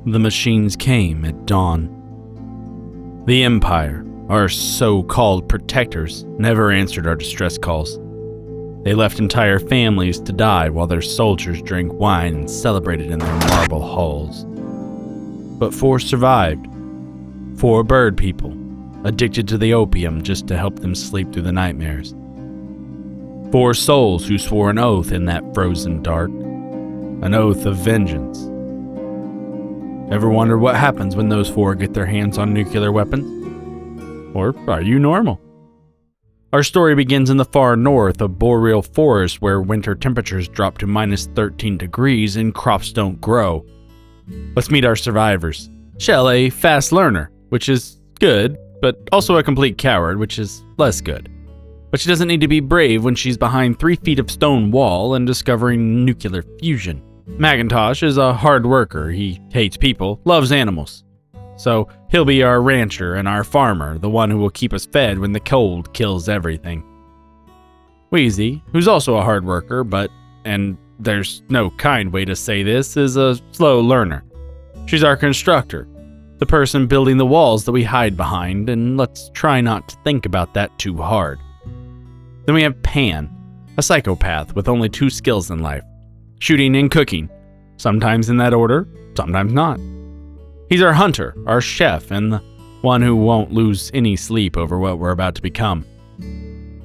The machines came at dawn. The Empire, our so-called protectors, never answered our distress calls. They left entire families to die while their soldiers drank wine and celebrated in their marble halls. But 4 survived. 4 bird people, addicted to the opium just to help them sleep through the nightmares. 4 souls who swore an oath in that frozen dark, an oath of vengeance. Ever wondered what happens when those 4 get their hands on nuclear weapons? Or are you normal? Our story begins in the far north of boreal forest where winter temperatures drop to minus 13 degrees and crops don't grow. Let's meet our survivors. Chelle, a fast learner, which is good, but also a complete coward, which is less good. But she doesn't need to be brave when she's behind 3 feet of stone wall and discovering nuclear fusion. Macintosh is a hard worker. He hates people, loves animals. So he'll be our rancher and our farmer, the one who will keep us fed when the cold kills everything. Weezy, who's also a hard worker, and there's no kind way to say this, is a slow learner. She's our constructor, the person building the walls that we hide behind, and let's try not to think about that too hard. Then we have Pan, a psychopath with only 2 skills in life: shooting and cooking, sometimes in that order, sometimes not. He's our hunter, our chef, and the one who won't lose any sleep over what we're about to become.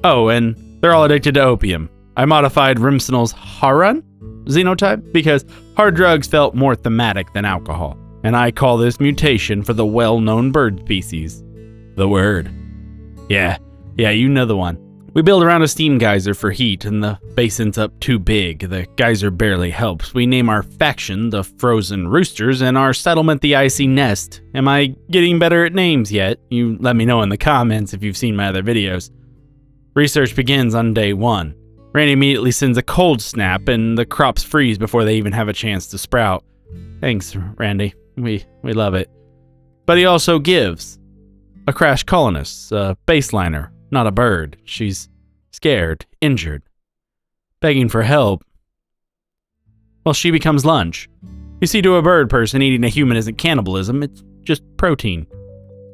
Oh, and they're all addicted to opium. I modified Rimsenal's Harun xenotype because hard drugs felt more thematic than alcohol, and I call this mutation for the well-known bird species. The word. Yeah, you know the one. We build around a steam geyser for heat, and the basin's up too big. The geyser barely helps. We name our faction the Frozen Roosters and our settlement the Icy Nest. Am I getting better at names yet? You let me know in the comments if you've seen my other videos. Research begins on day 1. Randy immediately sends a cold snap, and the crops freeze before they even have a chance to sprout. Thanks, Randy. We love it. But he also gives. A crash colonist, a baseliner. Not a bird. She's scared, injured, begging for help. Well, she becomes lunch. You see, to a bird person, eating a human isn't cannibalism, it's just protein.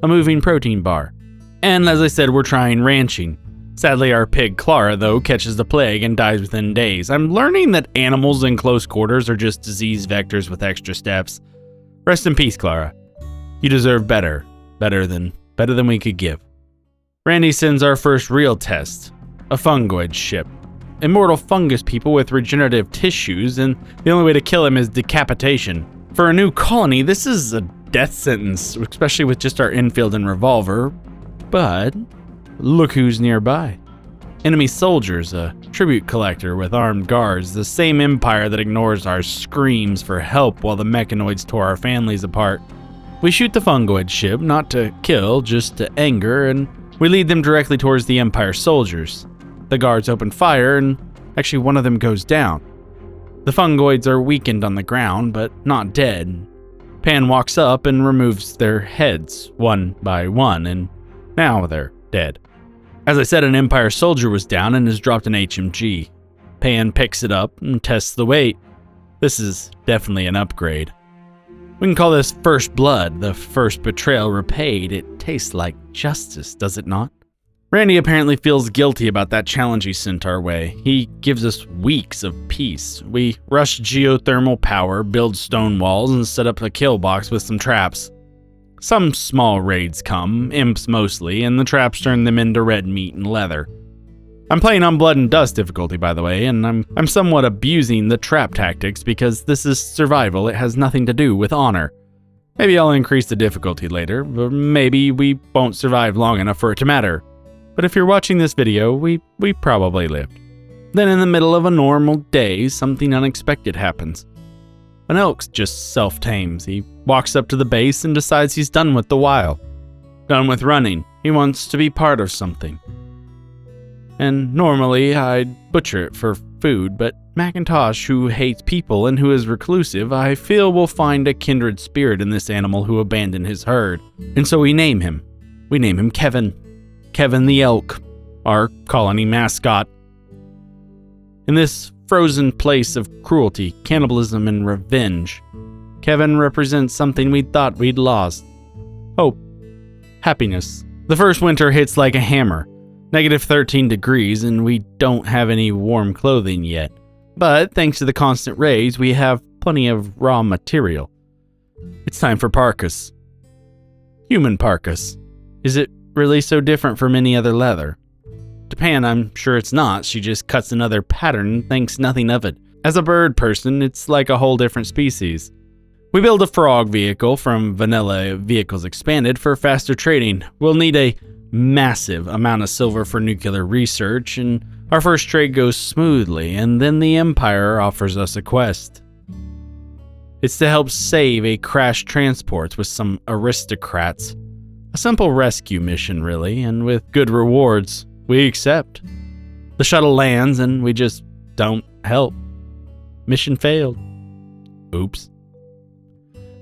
A moving protein bar. And as I said, we're trying ranching. Sadly, our pig Clara, though, catches the plague and dies within days. I'm learning that animals in close quarters are just disease vectors with extra steps. Rest in peace, Clara. You deserve better. Better than we could give. Randy sends our first real test, a fungoid ship. Immortal fungus people with regenerative tissues, and the only way to kill him is decapitation. For a new colony, this is a death sentence, especially with just our infield and revolver. But look who's nearby. Enemy soldiers, a tribute collector with armed guards, the same empire that ignores our screams for help while the mechanoids tore our families apart. We shoot the fungoid ship, not to kill, just to anger, and we lead them directly towards the Empire soldiers. The guards open fire, and actually one of them goes down. The fungoids are weakened on the ground, but not dead. Pan walks up and removes their heads, one by one, and now they're dead. As I said, an Empire soldier was down and has dropped an HMG. Pan picks it up and tests the weight. This is definitely an upgrade. We can call this first blood, the first betrayal repaid. It tastes like justice, does it not? Randy apparently feels guilty about that challenge he sent our way. He gives us weeks of peace. We rush geothermal power, build stone walls, and set up a kill box with some traps. Some small raids come, imps mostly, and the traps turn them into red meat and leather. I'm playing on Blood and Dust difficulty, by the way, and I'm somewhat abusing the trap tactics because this is survival. It has nothing to do with honor. Maybe I'll increase the difficulty later, or maybe we won't survive long enough for it to matter. But if you're watching this video, we probably lived. Then in the middle of a normal day, something unexpected happens. An elk just self-tames. He walks up to the base and decides he's done with the while. Done with running. He wants to be part of something. And normally I'd butcher it for food, but Macintosh, who hates people and who is reclusive, I feel will find a kindred spirit in this animal who abandoned his herd. And so we name him. We name him Kevin. Kevin the Elk, our colony mascot. In this frozen place of cruelty, cannibalism, and revenge, Kevin represents something we thought we'd lost. Hope. Happiness. The first winter hits like a hammer. -13 degrees, and we don't have any warm clothing yet. But thanks to the constant rays, we have plenty of raw material. It's time for parkas. Human parkas. Is it really so different from any other leather? Japan, I'm sure it's not. She just cuts another pattern and thinks nothing of it. As a bird person, it's like a whole different species. We build a frog vehicle from vanilla vehicles expanded for faster trading. We'll need a massive amount of silver for nuclear research, and our first trade goes smoothly, and then the Empire offers us a quest. It's to help save a crashed transport with some aristocrats. A simple rescue mission, really, and with good rewards. We accept. The shuttle lands, and we just don't help. Mission failed. Oops.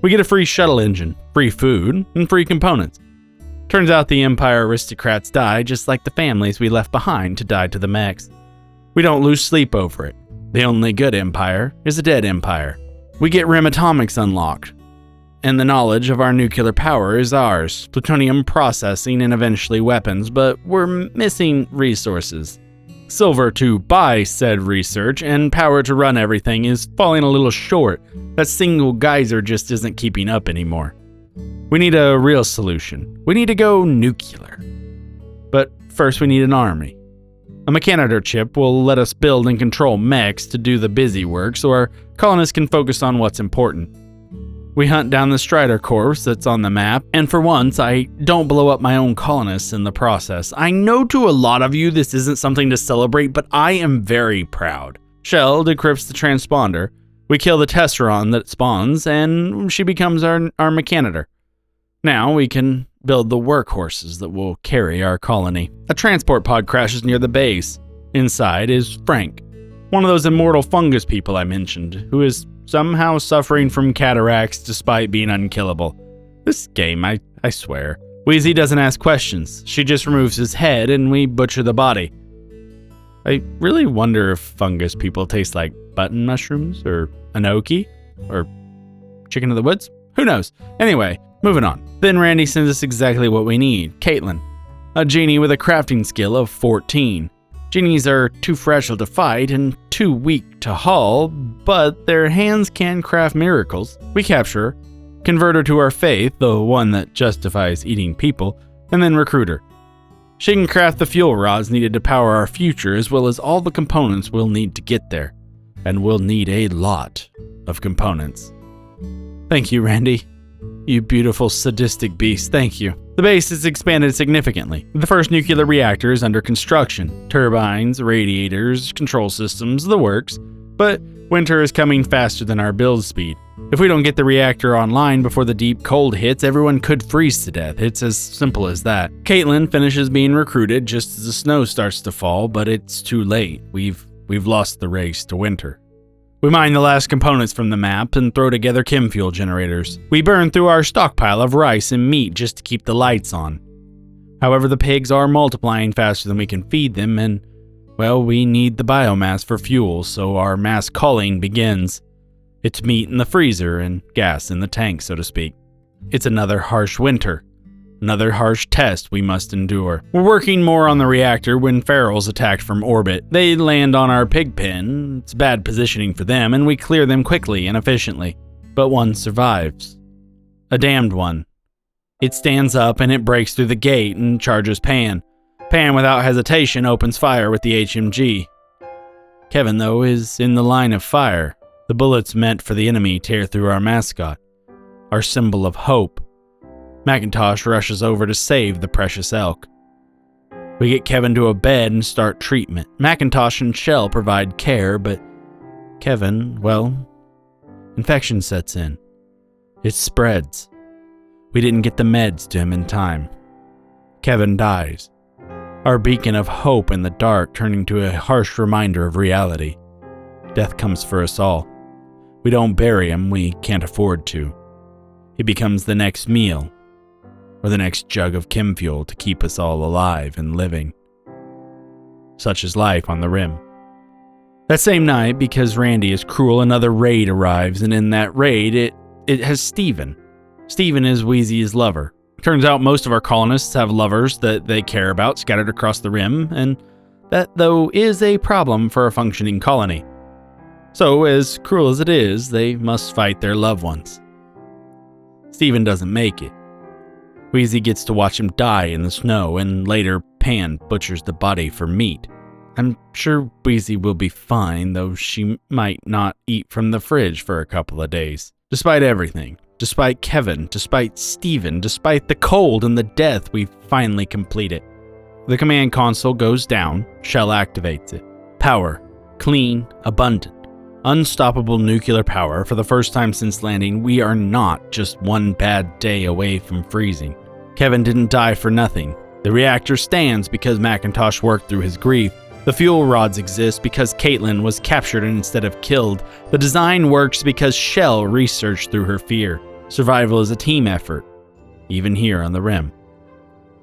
We get a free shuttle engine, free food, and free components. Turns out the Empire aristocrats die just like the families we left behind to die to the mechs. We don't lose sleep over it. The only good empire is a dead empire. We get RIM atomics unlocked, and the knowledge of our nuclear power is ours, plutonium processing and eventually weapons, but we're missing resources. Silver to buy said research and power to run everything is falling a little short. That single geyser just isn't keeping up anymore. We need a real solution. We need to go nuclear. But first we need an army. A mechanoid chip will let us build and control mechs to do the busy work so our colonists can focus on what's important. We hunt down the Strider Corps that's on the map, and for once, I don't blow up my own colonists in the process. I know to a lot of you this isn't something to celebrate, but I am very proud. Chelle decrypts the transponder. We kill the Tesseron that spawns, and she becomes our mechanitor. Now we can build the workhorses that will carry our colony. A transport pod crashes near the base. Inside is Frank, one of those immortal fungus people I mentioned, who is somehow suffering from cataracts despite being unkillable. This game, I swear. Weezy doesn't ask questions. She just removes his head and we butcher the body. I really wonder if fungus people taste like button mushrooms or enoki or chicken of the woods. Who knows? Anyway, moving on. Then Randy sends us exactly what we need. Caitlin, a genie with a crafting skill of 14. Genies are too fragile to fight and too weak to haul, but their hands can craft miracles. We capture her, convert her to our faith, the one that justifies eating people, and then recruit her. She can craft the fuel rods needed to power our future, as well as all the components we'll need to get there. And we'll need a lot of components. Thank you, Randy. You beautiful sadistic beast, thank you. The base has expanded significantly. The first nuclear reactor is under construction. Turbines, radiators, control systems, the works. But winter is coming faster than our build speed. If we don't get the reactor online before the deep cold hits, everyone could freeze to death. It's as simple as that. Caitlin finishes being recruited just as the snow starts to fall, but it's too late. We've lost the race to winter. We mine the last components from the map and throw together chem fuel generators. We burn through our stockpile of rice and meat just to keep the lights on. However, the pigs are multiplying faster than we can feed them, and, well, we need the biomass for fuel, so our mass culling begins. It's meat in the freezer and gas in the tank, so to speak. It's another harsh winter. Another harsh test we must endure. We're working more on the reactor when ferals attacked from orbit. They land on our pig pen. It's bad positioning for them, and we clear them quickly and efficiently. But one survives. A damned one. It stands up and it breaks through the gate and charges Pan. Pan, without hesitation, opens fire with the HMG. Kevin, though, is in the line of fire. The bullets meant for the enemy tear through our mascot, our symbol of hope. Macintosh rushes over to save the precious elk. We get Kevin to a bed and start treatment. Macintosh and Chelle provide care, but Kevin, well, infection sets in. It spreads. We didn't get the meds to him in time. Kevin dies. Our beacon of hope in the dark turning to a harsh reminder of reality. Death comes for us all. We don't bury him, we can't afford to. He becomes the next meal, or the next jug of chem fuel to keep us all alive and living. Such is life on the Rim. That same night, because Randy is cruel, another raid arrives, and in that raid, it it has Steven. Steven is Weezy's lover. Turns out most of our colonists have lovers that they care about scattered across the rim, and that, though, is a problem for a functioning colony. So, as cruel as it is, they must fight their loved ones. Steven doesn't make it. Weezy gets to watch him die in the snow, and later Pan butchers the body for meat. I'm sure Weezy will be fine, though she might not eat from the fridge for a couple of days. Despite everything, despite Kevin, despite Steven, despite the cold and the death, we finally complete it. The command console goes down, Chelle activates it. Power, clean, abundant, unstoppable nuclear power. For the first time since landing, we are not just one bad day away from freezing. Kevin didn't die for nothing. The reactor stands because Macintosh worked through his grief. The fuel rods exist because Caitlin was captured instead of killed. The design works because Chelle researched through her fear. Survival is a team effort, even here on the rim.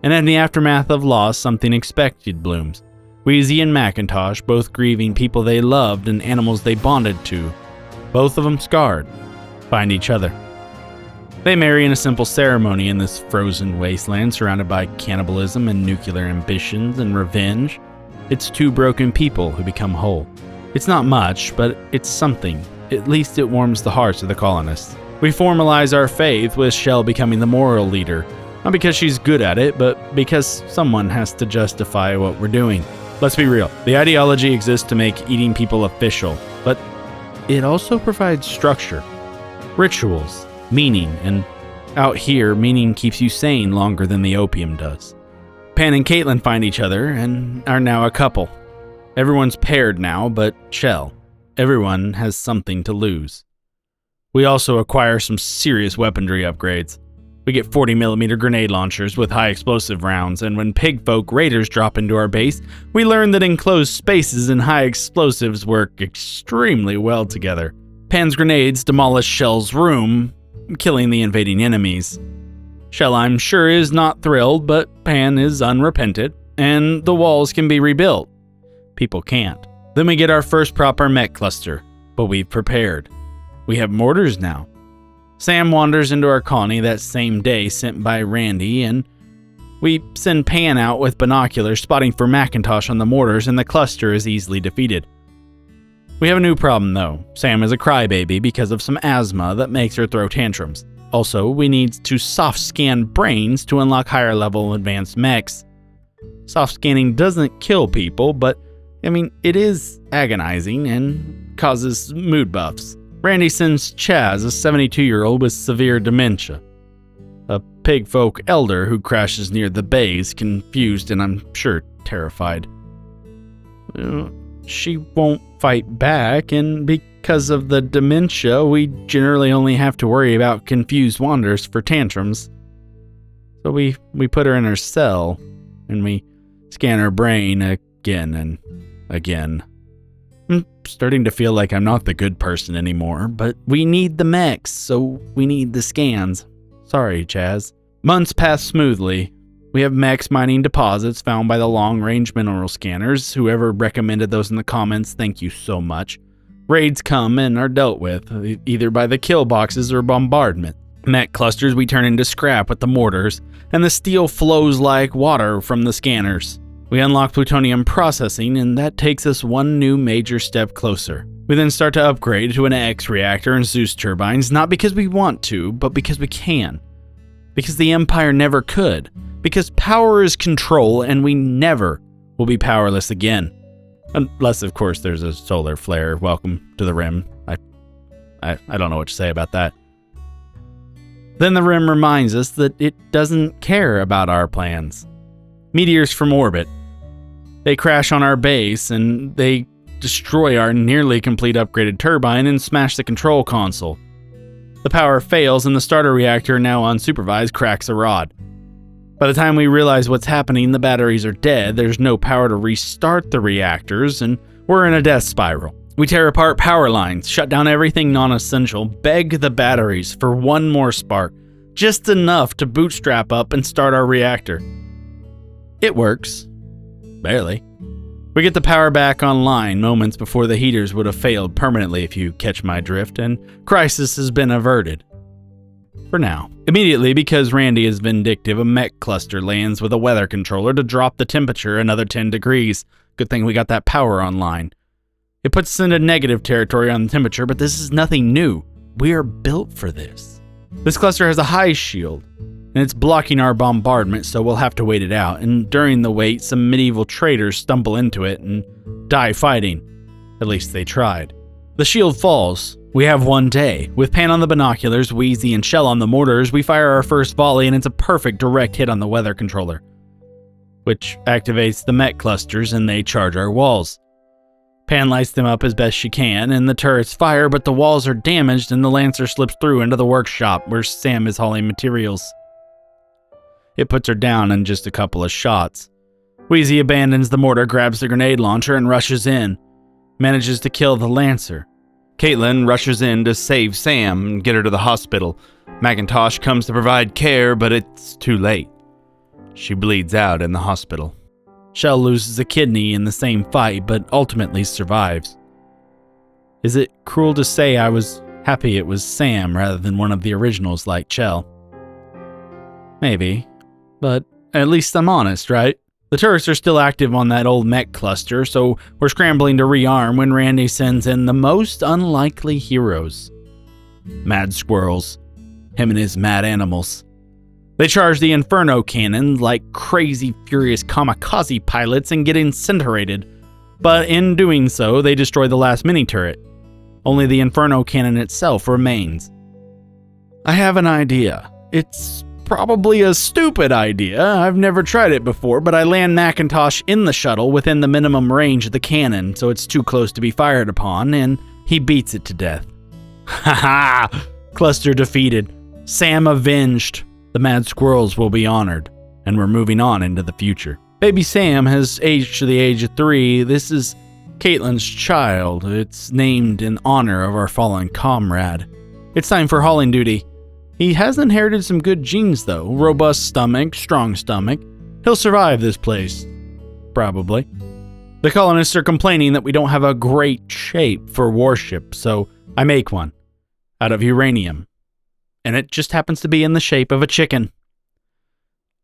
And in the aftermath of loss, something expected blooms. Weezy and Macintosh, both grieving people they loved and animals they bonded to, both of them scarred, find each other. They marry in a simple ceremony in this frozen wasteland surrounded by cannibalism and nuclear ambitions and revenge. It's two broken people who become whole. It's not much, but it's something. At least it warms the hearts of the colonists. We formalize our faith with Chelle becoming the moral leader. Not because she's good at it, but because someone has to justify what we're doing. Let's be real. The ideology exists to make eating people official, but it also provides structure, rituals, meaning, and out here, meaning keeps you sane longer than the opium does. Pan and Caitlin find each other and are now a couple. Everyone's paired now, but Chelle. Everyone has something to lose. We also acquire some serious weaponry upgrades. We get 40mm grenade launchers with high explosive rounds, and when pigfolk raiders drop into our base, we learn that enclosed spaces and high explosives work extremely well together. Pan's grenades demolish Chelle's room, killing the invading enemies. Chelle, I'm sure, is not thrilled, but Pan is unrepentant, and the walls can be rebuilt. People can't. Then we get our first proper mech cluster, but we've prepared. We have mortars now. Sam wanders into our colony that same day sent by Randy, and we send Pan out with binoculars spotting for Macintosh on the mortars, and the cluster is easily defeated. We have a new problem though. Sam is a crybaby because of some asthma that makes her throw tantrums. Also, we need to soft scan brains to unlock higher level advanced mechs. Soft scanning doesn't kill people, but it is agonizing and causes mood buffs. Randy sends Chaz, a 72-year-old with severe dementia. A pigfolk elder who crashes near the base, confused and I'm sure terrified. She won't fight back, and because of the dementia, we generally only have to worry about confused wanderers for tantrums. So we put her in her cell, and we scan her brain again and again. I'm starting to feel like I'm not the good person anymore, but we need the mechs, so we need the scans. Sorry, Chaz. Months pass smoothly. We have mechs mining deposits found by the long-range mineral scanners. Whoever recommended those in the comments, thank you so much. Raids come and are dealt with, either by the kill boxes or bombardment. Mech clusters we turn into scrap with the mortars, and the steel flows like water from the scanners. We unlock plutonium processing, and that takes us one new major step closer. We then start to upgrade to an X reactor and Zeus turbines, not because we want to, but because we can. Because the Empire never could. Because power is control, and we never will be powerless again. Unless, of course, there's a solar flare. Welcome to the Rim. I don't know what to say about that. Then the Rim reminds us that it doesn't care about our plans. Meteors from orbit. They crash on our base, and they destroy our nearly complete upgraded turbine and smash the control console. The power fails, and the starter reactor, now unsupervised, cracks a rod. By the time we realize what's happening, the batteries are dead, there's no power to restart the reactors, and we're in a death spiral. We tear apart power lines, shut down everything non-essential, beg the batteries for one more spark, just enough to bootstrap up and start our reactor. It works. Barely. We get the power back online moments before the heaters would have failed permanently, if you catch my drift, and crisis has been averted. For now. Immediately, because Randy is vindictive, a mech cluster lands with a weather controller to drop the temperature another 10 degrees. Good thing we got that power online. It puts us into negative territory on the temperature, but this is nothing new. We are built for this. This cluster has a high shield, and it's blocking our bombardment, so we'll have to wait it out. And during the wait, some medieval traders stumble into it and die fighting. At least they tried. The shield falls. We have one day. With Pan on the binoculars, Weezy and Chelle on the mortars, we fire our first volley, and it's a perfect direct hit on the weather controller, which activates the mech clusters and they charge our walls. Pan lights them up as best she can, and the turrets fire, but the walls are damaged and the Lancer slips through into the workshop where Sam is hauling materials. It puts her down in just a couple of shots. Weezy abandons the mortar, grabs the grenade launcher, and rushes in. Manages to kill the Lancer. Caitlin rushes in to save Sam and get her to the hospital. Macintosh comes to provide care, but it's too late. She bleeds out in the hospital. Chelle loses a kidney in the same fight, but ultimately survives. Is it cruel to say I was happy it was Sam rather than one of the originals like Chelle? Maybe, but at least I'm honest, right? The turrets are still active on that old mech cluster, so we're scrambling to rearm when Randy sends in the most unlikely heroes. Mad squirrels. Him and his mad animals. They charge the Inferno cannon like crazy, furious kamikaze pilots and get incinerated. But in doing so, they destroy the last mini-turret. Only the Inferno cannon itself remains. I have an idea. It's probably a stupid idea. I've never tried it before, but I land Macintosh in the shuttle within the minimum range of the cannon, so it's too close to be fired upon, and he beats it to death. Haha! Cluster defeated. Sam avenged. The mad squirrels will be honored, and we're moving on into the future. Baby Sam has aged to the age of 3. This is Caitlin's child. It's named in honor of our fallen comrade. It's time for hauling duty. He has inherited some good genes, though. Robust stomach, strong stomach. He'll survive this place. Probably. The colonists are complaining that we don't have a great shape for warship, so I make one. Out of uranium. And it just happens to be in the shape of a chicken.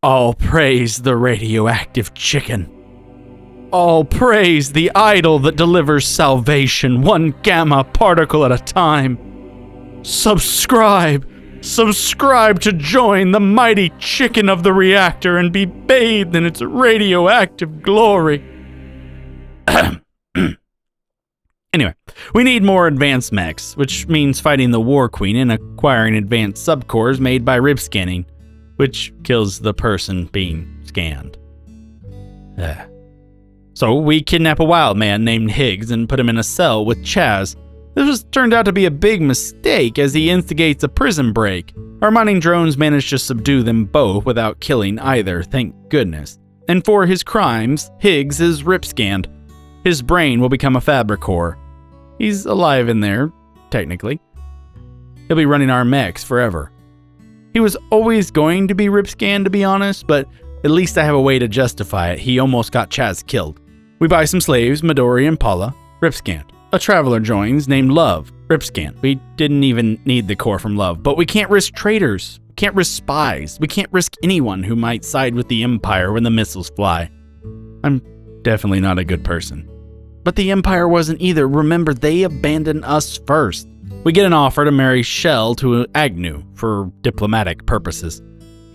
All praise the radioactive chicken. All praise the idol that delivers salvation, one gamma particle at a time. Subscribe to join the mighty chicken of the reactor and be bathed in its radioactive glory. Anyway, we need more advanced mechs, which means fighting the War Queen and acquiring advanced subcores made by rib scanning, which kills the person being scanned. So we kidnap a wild man named Higgs and put him in a cell with Chaz. This turned out to be a big mistake as he instigates a prison break. Our mining drones managed to subdue them both without killing either, thank goodness. And for his crimes, Higgs is rip scanned. His brain will become a fabricore. He's alive in there, technically. He'll be running our mechs forever. He was always going to be rip scanned, to be honest, but at least I have a way to justify it. He almost got Chaz killed. We buy some slaves, Midori and Paula, rip scanned. A traveler joins named Love, rip scanned. We didn't even need the core from Love, but we can't risk traitors. We can't risk spies. We can't risk anyone who might side with the Empire when the missiles fly. I'm definitely not a good person. But the Empire wasn't either. Remember, they abandoned us first. We get an offer to marry Chelle to Agnew for diplomatic purposes.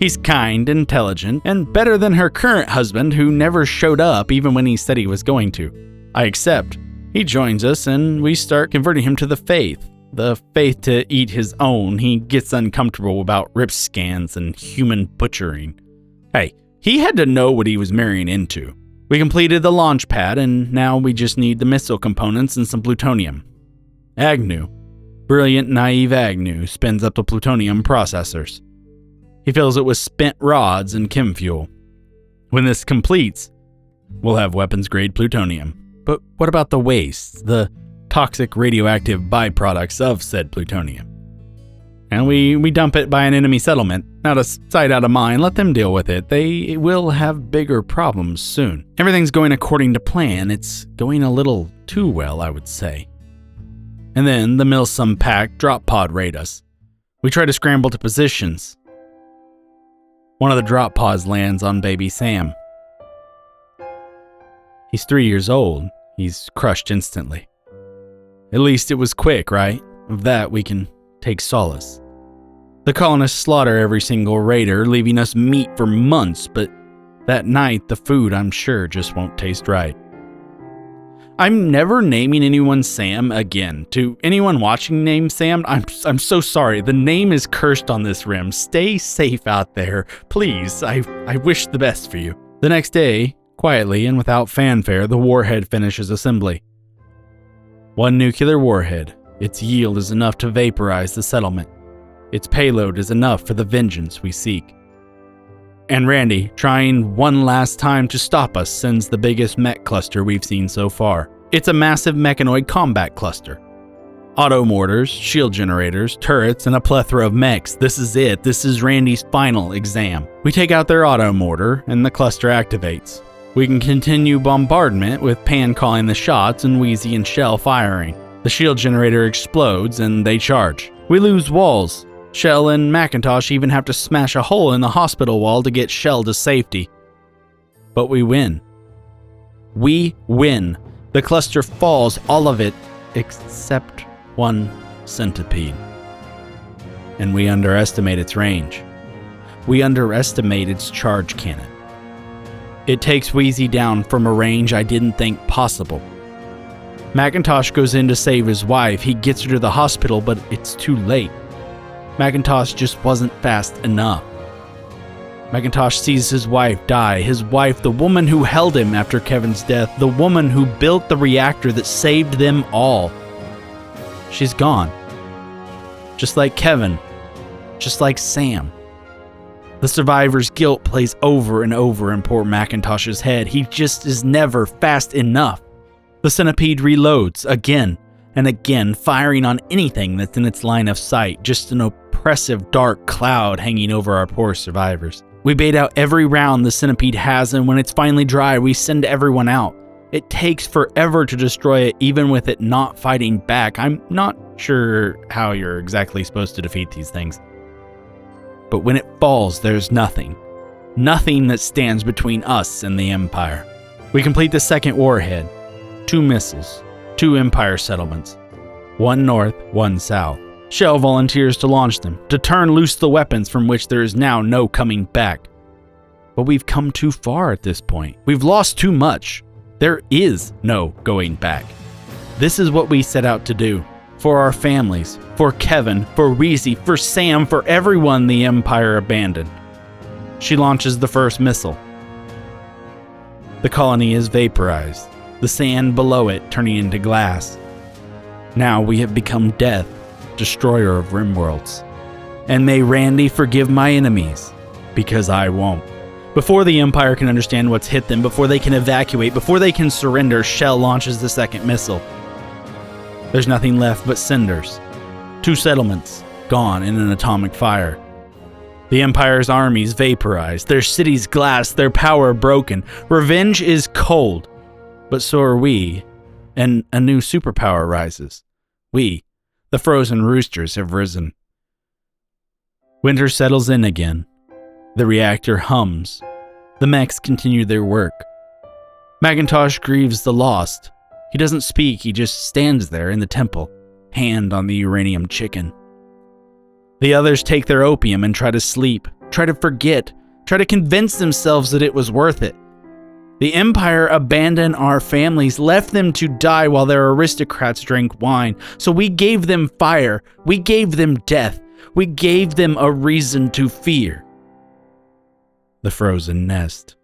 He's kind, intelligent, and better than her current husband who never showed up even when he said he was going to. I accept. He joins us and we start converting him to the faith. The faith to eat his own. He gets uncomfortable about rip scans and human butchering. Hey, he had to know what he was marrying into. We completed the launch pad, and now we just need the missile components and some plutonium. Agnew, brilliant, naive Agnew, spins up the plutonium processors. He fills it with spent rods and chem fuel. When this completes, we'll have weapons-grade plutonium. But what about the waste, the toxic radioactive byproducts of said plutonium? And we dump it by an enemy settlement. Out of sight, out of mind, let them deal with it. They will have bigger problems soon. Everything's going according to plan. It's going a little too well, I would say. And then the Milsum Pack drop pod raid us. We try to scramble to positions. One of the drop pods lands on baby Sam. He's 3 years old. He's crushed instantly. At least it was quick, right? Of that we can take solace. The colonists slaughter every single raider, leaving us meat for months, but that night the food, I'm sure, just won't taste right. I'm never naming anyone Sam again. To anyone watching name Sam, I'm so sorry. The name is cursed on this rim. Stay safe out there. Please, I wish the best for you. The next day, quietly and without fanfare, the warhead finishes assembly. One nuclear warhead. Its yield is enough to vaporize the settlement. Its payload is enough for the vengeance we seek. And Randy, trying one last time to stop us, sends the biggest mech cluster we've seen so far. It's a massive mechanoid combat cluster. Auto mortars, shield generators, turrets, and a plethora of mechs. This is it. This is Randy's final exam. We take out their auto mortar, and the cluster activates. We can continue bombardment with Pan calling the shots and Weezy and Chelle firing. The shield generator explodes, and they charge. We lose walls. Chelle and Macintosh even have to smash a hole in the hospital wall to get Chelle to safety. But we win. We win. The cluster falls, all of it, except one centipede. And we underestimate its range. We underestimate its charge cannon. It takes Weezy down from a range I didn't think possible. Macintosh goes in to save his wife. He gets her to the hospital, but it's too late. Macintosh just wasn't fast enough. Macintosh sees his wife die. His wife, the woman who held him after Kevin's death, the woman who built the reactor that saved them all. She's gone. Just like Kevin. Just like Sam. The survivor's guilt plays over and over in poor Macintosh's head. He just is never fast enough. The centipede reloads again and again, firing on anything that's in its line of sight, just an oppressive dark cloud hanging over our poor survivors. We bait out every round the centipede has, and when it's finally dry, we send everyone out. It takes forever to destroy it, even with it not fighting back. I'm not sure how you're exactly supposed to defeat these things. But when it falls, there's nothing. Nothing that stands between us and the Empire. We complete the second warhead. 2 missiles. 2 Empire settlements. 1 north, 1 south. Chelle volunteers to launch them, to turn loose the weapons from which there is now no coming back. But we've come too far at this point. We've lost too much. There is no going back. This is what we set out to do. For our families, for Kevin, for Weezy, for Sam, for everyone the Empire abandoned. She launches the first missile. The colony is vaporized, the sand below it turning into glass. Now we have become death, destroyer of RimWorlds. And may Randy forgive my enemies, because I won't. Before the Empire can understand what's hit them, before they can evacuate, before they can surrender, Chelle launches the second missile. There's nothing left but cinders. 2 settlements, gone in an atomic fire. The Empire's armies vaporized, their cities glassed, their power broken. Revenge is cold, but so are we, and a new superpower rises. We, the frozen roosters, have risen. Winter settles in again. The reactor hums. The mechs continue their work. Macintosh grieves the lost. He doesn't speak, he just stands there in the temple, hand on the uranium chicken. The others take their opium and try to sleep, try to forget, try to convince themselves that it was worth it. The Empire abandoned our families, left them to die while their aristocrats drank wine. So we gave them fire, we gave them death, we gave them a reason to fear. The frozen nest.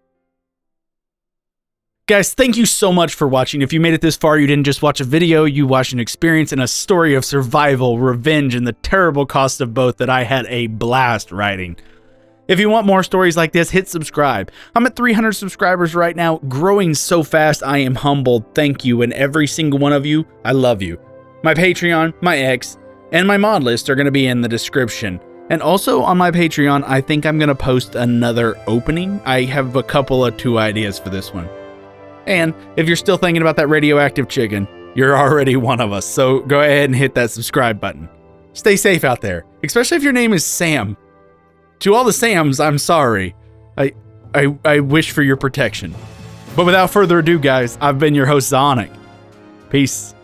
Guys, thank you so much for watching. If you made it this far, you didn't just watch a video, you watched an experience and a story of survival, revenge, and the terrible cost of both that I had a blast writing. If you want more stories like this, hit subscribe. I'm at 300 subscribers right now, growing so fast, I am humbled. Thank you, and every single one of you, I love you. My Patreon, my X, and my mod list are going to be in the description. And also on my Patreon, I think I'm going to post another opening. I have a couple of 2 ideas for this one. And if you're still thinking about that radioactive chicken, you're already one of us. So go ahead and hit that subscribe button. Stay safe out there. Especially if your name is Sam. To all the Sams, I'm sorry. I wish for your protection. But without further ado, guys, I've been your host, Zonic. Peace.